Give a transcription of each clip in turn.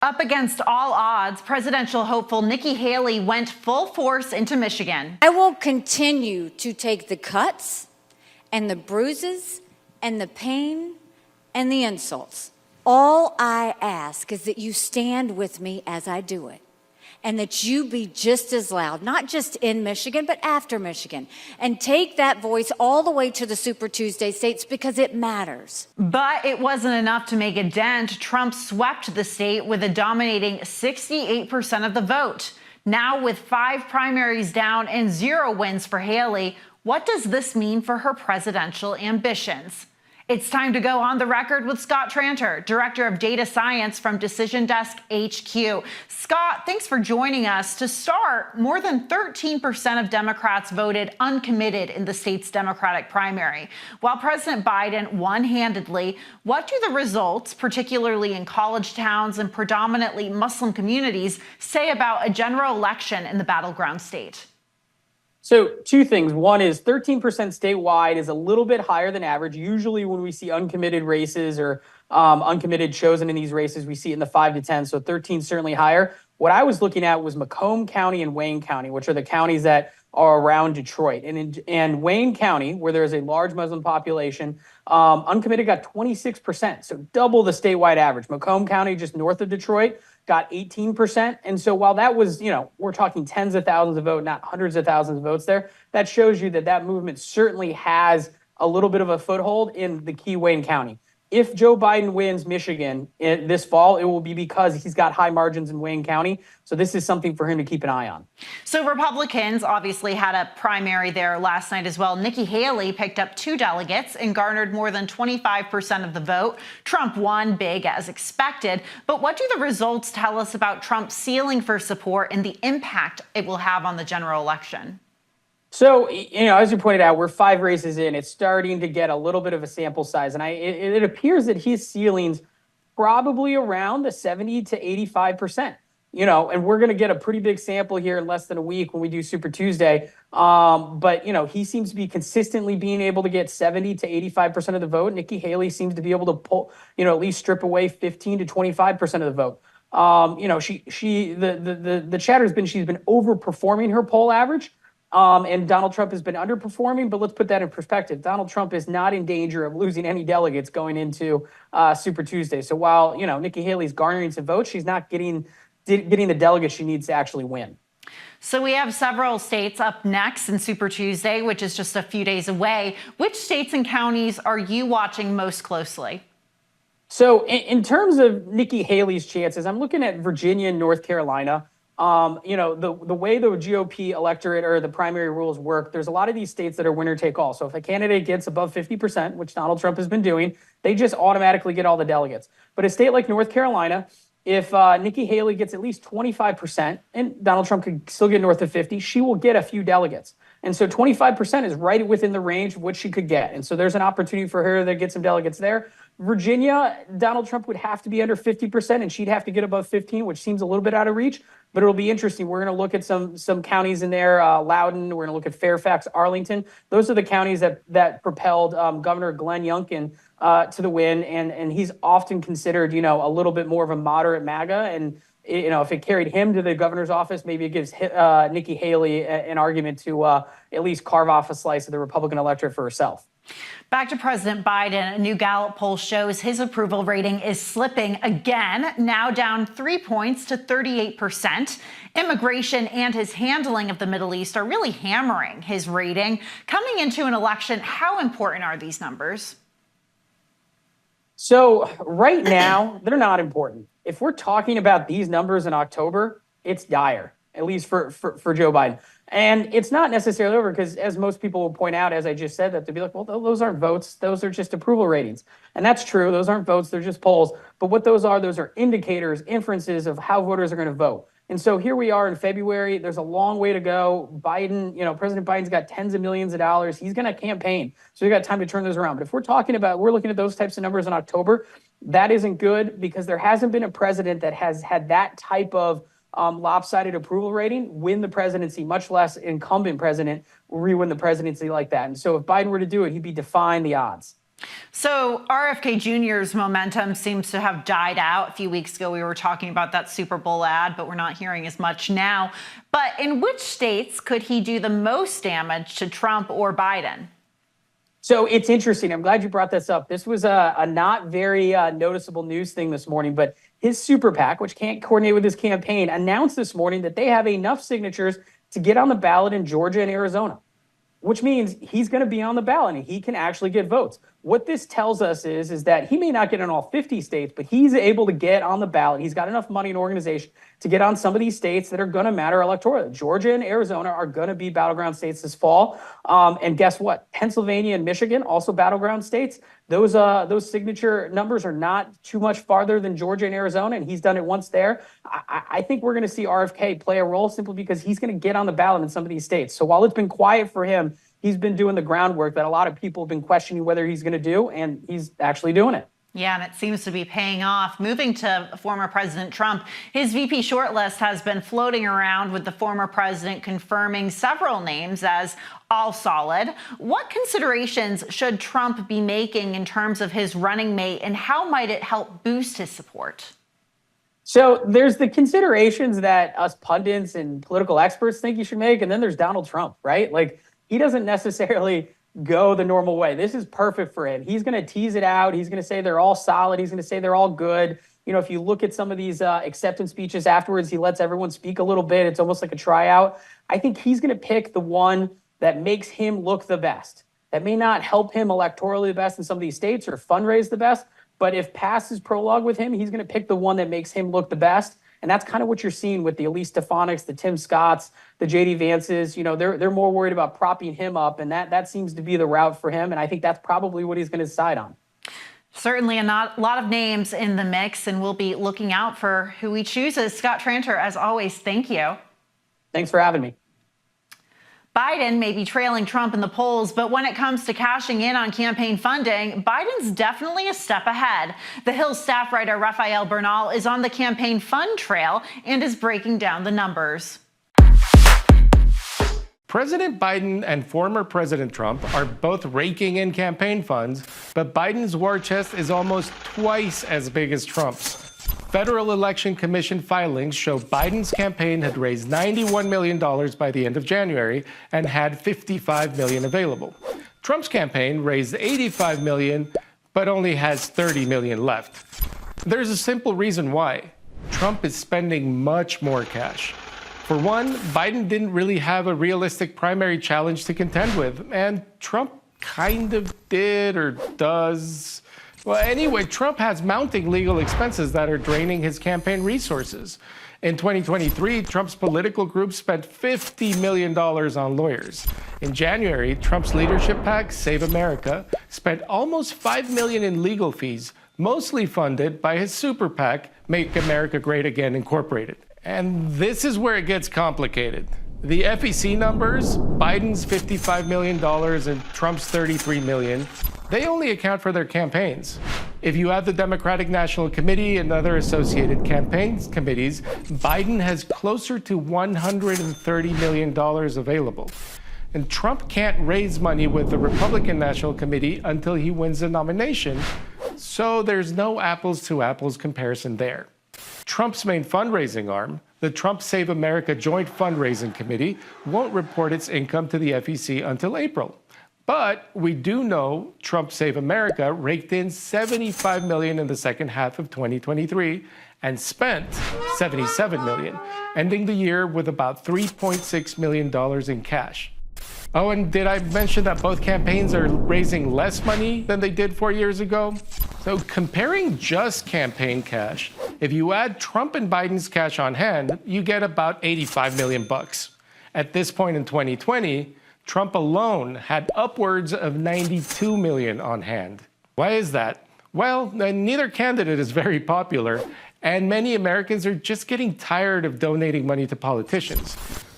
Up against all odds, presidential hopeful Nikki Haley went full force into Michigan. I will continue to take the cuts and the bruises and the pain and the insults. All I ask is that you stand with me as I do it, and that you be just as loud, not just in Michigan, but after Michigan, and take that voice all the way to the Super Tuesday states because it matters. But it wasn't enough to make a dent. Trump swept the state with a dominating 68% of the vote. Now, with 5 primaries down and 0 wins for Haley, what does this mean for her presidential ambitions? It's time to go on the record with Scott Tranter, Director of Data Science from Decision Desk HQ. Scott, thanks for joining us. To start, more than 13% of Democrats voted uncommitted in the state's Democratic primary. While President Biden won handedly, what do the results, particularly in college towns and predominantly Muslim communities, say about a general election in the battleground state? So 2 things. One is 13% statewide is a little bit higher than average. Usually when we see uncommitted races or uncommitted chosen in these races, we see it in the 5 to 10. So 13 certainly higher. What I was looking at was Macomb County and Wayne County, which are the counties that are around Detroit. And Wayne County, where there is a large Muslim population, uncommitted got 26%, so double the statewide average. Macomb County, just north of Detroit, got 18%. And so while that was, we're talking tens of thousands of votes, not hundreds of thousands of votes there, that shows you that that movement certainly has a little bit of a foothold in the key Wayne County. If Joe Biden wins Michigan this fall, it will be because he's got high margins in Wayne County. So this is something for him to keep an eye on. So Republicans obviously had a primary there last night as well. Nikki Haley picked up 2 delegates and garnered more than 25% of the vote. Trump won big as expected. But what do the results tell us about Trump's ceiling for support and the impact it will have on the general election? So, as you pointed out, we're 5 races in. It's starting to get a little bit of a sample size. And it appears that his ceiling's probably around the 70 to 85%. And we're going to get a pretty big sample here in less than a week when we do Super Tuesday. But he seems to be consistently being able to get 70 to 85% of the vote. Nikki Haley seems to be able to pull, at least strip away 15 to 25% of the vote. The chatter has been she's been overperforming her poll average. And Donald Trump has been underperforming, but let's put that in perspective. Donald Trump is not in danger of losing any delegates going into Super Tuesday. So while, Nikki Haley's garnering some votes, she's not getting the delegates she needs to actually win. So we have several states up next in Super Tuesday, which is just a few days away. Which states and counties are you watching most closely? So in terms of Nikki Haley's chances, I'm looking at Virginia and North Carolina. The way the GOP electorate or the primary rules work, there's a lot of these states that are winner take all. So if a candidate gets above 50%, which Donald Trump has been doing, they just automatically get all the delegates. But a state like North Carolina, if Nikki Haley gets at least 25%, and Donald Trump could still get north of 50, she will get a few delegates. And so 25% is right within the range of what she could get. And so there's an opportunity for her to get some delegates there. Virginia, Donald Trump would have to be under 50%, and she'd have to get above 15, which seems a little bit out of reach. But it'll be interesting. We're going to look at some counties in there, Loudoun. We're going to look at Fairfax, Arlington. Those are the counties that propelled Governor Glenn Youngkin to the win. And he's often considered, a little bit more of a moderate MAGA. And, if it carried him to the governor's office, maybe it gives Nikki Haley an argument to at least carve off a slice of the Republican electorate for herself. Back to President Biden, a new Gallup poll shows his approval rating is slipping again, now down 3 points to 38%. Immigration and his handling of the Middle East are really hammering his rating. Coming into an election, how important are these numbers? So right now, they're not important. If we're talking about these numbers in October, it's dire, at least for Joe Biden. And it's not necessarily over because, as most people will point out, as I just said, that they'll be like, well, those aren't votes. Those are just approval ratings. And that's true. Those aren't votes. They're just polls. But what those are indicators, inferences of how voters are going to vote. And so here we are in February. There's a long way to go. Biden, President Biden's got tens of millions of dollars. He's going to campaign. So we've got time to turn those around. But if we're looking at those types of numbers in October, that isn't good because there hasn't been a president that has had that type of lopsided approval rating win the presidency, much less incumbent president re-win the presidency like that. And so if Biden were to do it, he'd be defying the odds. So RFK Jr.'s momentum seems to have died out. A few weeks ago, we were talking about that Super Bowl ad, but we're not hearing as much now. But in which states could he do the most damage to Trump or Biden? So it's interesting. I'm glad you brought this up. This was a not very noticeable news thing this morning, but his super PAC, which can't coordinate with his campaign, announced this morning that they have enough signatures to get on the ballot in Georgia and Arizona, which means he's going to be on the ballot and he can actually get votes. What this tells us is that he may not get in all 50 states, but he's able to get on the ballot. He's got enough money and organization to get on some of these states that are going to matter electorally. Georgia and Arizona are going to be battleground states this fall. And guess what? Pennsylvania and Michigan, also battleground states. Those signature numbers are not too much farther than Georgia and Arizona, and he's done it once there. I think we're going to see RFK play a role simply because he's going to get on the ballot in some of these states. So while it's been quiet for him, he's been doing the groundwork that a lot of people have been questioning whether he's going to do, and he's actually doing it. Yeah, and it seems to be paying off. Moving to former President Trump, his VP shortlist has been floating around with the former president confirming several names as all solid. What considerations should Trump be making in terms of his running mate, and how might it help boost his support? So there's the considerations that us pundits and political experts think you should make, and then there's Donald Trump, right? Like, he doesn't necessarily go the normal way. This is perfect for him. He's going to tease it out. He's going to say they're all solid. He's going to say they're all good. You know, if you look at some of these acceptance speeches afterwards, he lets everyone speak a little bit. It's almost like a tryout. I think he's going to pick the one that makes him look the best. That may not help him electorally the best in some of these states or fundraise the best, but if past is prologue with him, he's going to pick the one that makes him look the best. And that's kind of what you're seeing with the Elise Stefanik's, the Tim Scotts, the J.D. Vances. You know, they're more worried about propping him up, and that seems to be the route for him. And I think that's probably what he's going to decide on. Certainly a lot of names in the mix, and we'll be looking out for who he chooses. Scott Tranter, as always, thank you. Thanks for having me. Biden may be trailing Trump in the polls, but when it comes to cashing in on campaign funding, Biden's definitely a step ahead. The Hill staff writer Rafael Bernal is on the campaign fund trail and is breaking down the numbers. President Biden and former President Trump are both raking in campaign funds, but Biden's war chest is almost twice as big as Trump's. Federal Election Commission filings show Biden's campaign had raised $91 million by the end of January and had $55 million available. Trump's campaign raised $85 million, but only has $30 million left. There's a simple reason why. Trump is spending much more cash. For one, Biden didn't really have a realistic primary challenge to contend with, and Trump kind of did or does. Well, anyway, Trump has mounting legal expenses that are draining his campaign resources. In 2023, Trump's political group spent $50 million on lawyers. In January, Trump's leadership PAC, Save America, spent almost $5 million in legal fees, mostly funded by his super PAC, Make America Great Again Incorporated. And this is where it gets complicated. The FEC numbers, Biden's $55 million and Trump's $33 million, they only account for their campaigns. If you add the Democratic National Committee and other associated campaigns committees, Biden has closer to $130 million available. And Trump can't raise money with the Republican National Committee until he wins the nomination, so there's no apples to apples comparison there. Trump's main fundraising arm, the Trump Save America Joint Fundraising Committee, won't report its income to the FEC until April. But we do know Trump Save America raked in $75 million in the second half of 2023 and spent $77 million, ending the year with about $3.6 million in cash. Oh, and did I mention that both campaigns are raising less money than they did 4 years ago? So comparing just campaign cash, if you add Trump and Biden's cash on hand, you get about 85 million bucks. At this point in 2020, Trump alone had upwards of 92 million on hand. Why is that? Well, neither candidate is very popular, and many Americans are just getting tired of donating money to politicians.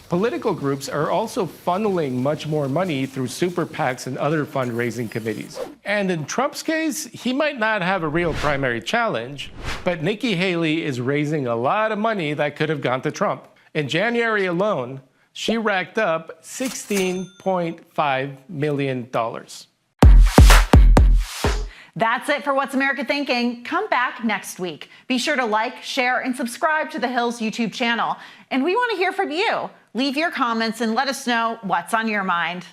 Political groups are also funneling much more money through super PACs and other fundraising committees. And in Trump's case, he might not have a real primary challenge, but Nikki Haley is raising a lot of money that could have gone to Trump. In January alone, she racked up $16.5 million. That's it for What's America Thinking. Come back next week. Be sure to like, share, and subscribe to the Hill's YouTube channel. And we want to hear from you. Leave your comments and let us know what's on your mind.